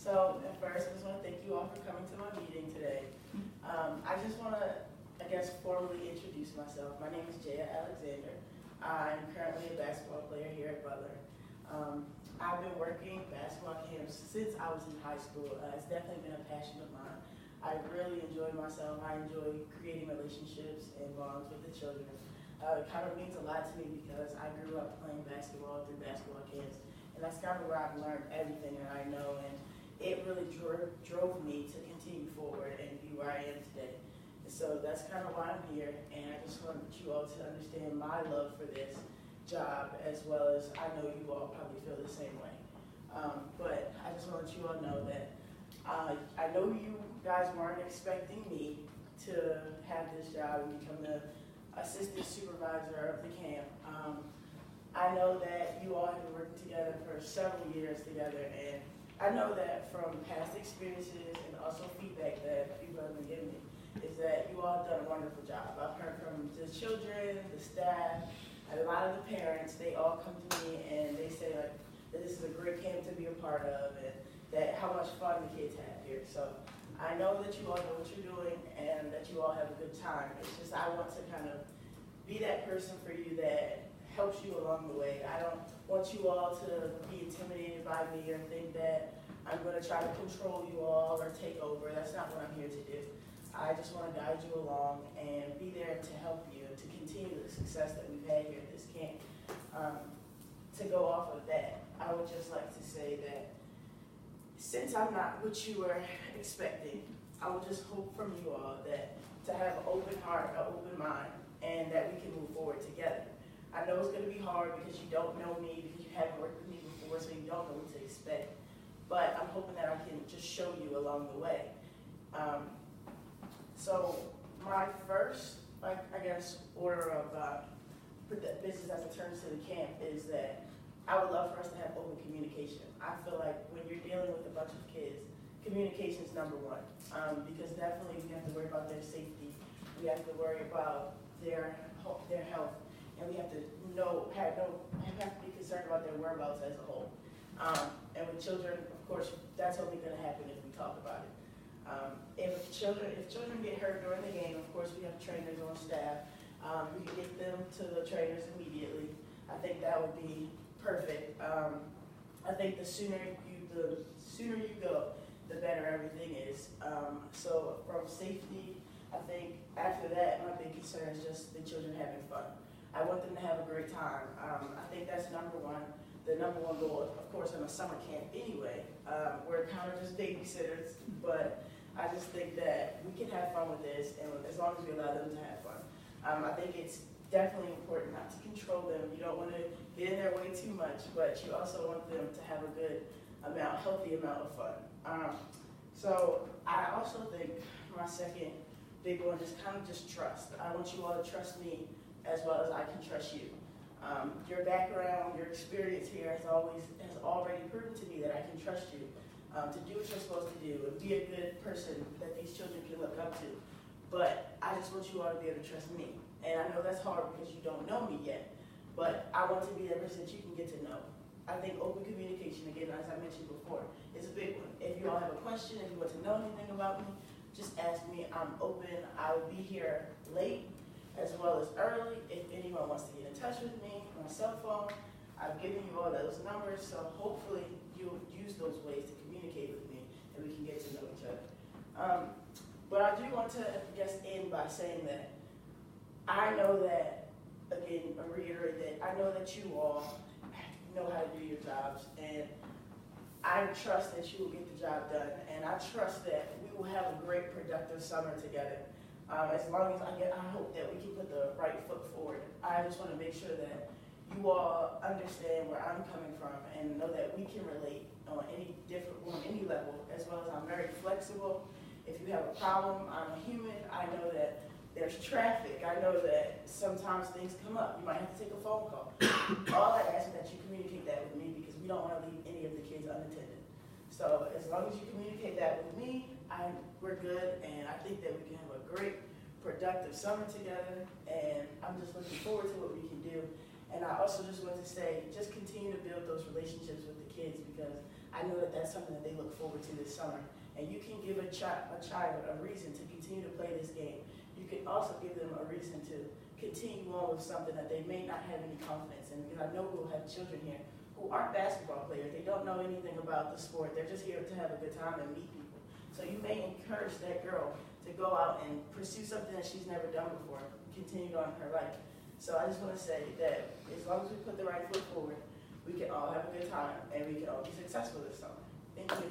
So at first, I just want to thank you all for coming to my meeting today. I just want to, I guess, formally introduce myself. My name is Jaya Alexander. I'm currently a basketball player here at Butler. I've been working basketball camps since I was in high school. It's definitely been a passion of mine. I really enjoy myself. I enjoy creating relationships and bonds with the children. It kind of means a lot to me because I grew up playing basketball through basketball camps, and that's kind of where I've learned everything that I know, and it really drove me to continue forward and be where I am today. And so that's kind of why I'm here, and I just want you all to understand my love for this job, as well as I know you all probably feel the same way. But I just want you all know that I know you guys weren't expecting me to have this job and become the assistant supervisor of the camp. I know that you all have been working together for several years together, and I know that from past experiences and also feedback that people have been giving me is that you all have done a wonderful job. I've heard from the children, the staff, and a lot of the parents. They all come to me and they say like that this is a great camp to be a part of, and that how much fun the kids have here. So I know that you all know what you're doing and that you all have a good time. It's just I want to kind of be that person for you that helps you along the way. I don't want you all to be intimidated by me or think that I'm going to try to control you all or take over. That's not what I'm here to do. I just want to guide you along and be there to help you to continue the success that we've had here at this camp. To go off of that, I would just like to say that since I'm not what you were expecting, I would just hope from you all that to have an open heart, an open mind, and that we can move forward together. I know it's going to be hard because you don't know me, because you haven't worked with me before, so you don't know what to expect. But I'm hoping that I can just show you along the way. So my first, I guess, order of business as it turns to the camp is that I would love for us to have open communication. I feel like when you're dealing with a bunch of kids, communication is number one. Because definitely we have to worry about their safety. We have to worry about their health. And we have to be concerned about their whereabouts as a whole. And with children, of course, that's only going to happen if we talk about it. If children get hurt during the game, of course, we have trainers on staff. We can get them to the trainers immediately. I think that would be perfect. I think the sooner you go, the better everything is. So from safety, I think after that, my big concern is just the children having fun. I want them to have a great time. I think that's number one. The number one goal, of course, in a summer camp anyway. We're kind of just babysitters, but I just think that we can have fun with this, and as long as we allow them to have fun. I think it's definitely important not to control them. You don't want to get in their way too much, but you also want them to have a good amount, healthy amount of fun. So I also think my second big one is kind of just trust. I want you all to trust me as well as I can trust you. Your background, your experience here has already proven to me that I can trust you to do what you're supposed to do and be a good person that these children can look up to. But I just want you all to be able to trust me. And I know that's hard because you don't know me yet, but I want to be the person that you can get to know. I think open communication, again, as I mentioned before, is a big one. If you all have a question, if you want to know anything about me, just ask me. I'm open. I will be here late as well as early. If anyone wants to get in touch with me, my cell phone, I've given you all those numbers, so hopefully you'll use those ways to communicate with me and we can get to know each other. But I do want to just end by saying that I know that, again, I reiterate that I know that you all know how to do your jobs, and I trust that you will get the job done, and I trust that we will have a great, productive summer together. As long as I hope that we can put the right foot forward. I just want to make sure that you all understand where I'm coming from and know that we can relate on any level, as well as I'm very flexible. If you have a problem, I'm a human. I know that there's traffic. I know that sometimes things come up. You might have to take a phone call. All I ask is that you communicate that with me because we don't want to leave any of the kids unattended. So as long as you communicate that with me, we're good, and I think that we can have a great, productive summer together, and I'm just looking forward to what we can do. And I also just want to say, just continue to build those relationships with the kids, because I know that that's something that they look forward to this summer. And you can give a child a reason to continue to play this game. You can also give them a reason to continue on with something that they may not have any confidence in. Because I know we'll have children here who aren't basketball players. They don't know anything about the sport. They're just here to have a good time and meet people. So you may encourage that girl to go out and pursue something that she's never done before, continue on in her life. So I just want to say that as long as we put the right foot forward, we can all have a good time and we can all be successful this summer. Thank you.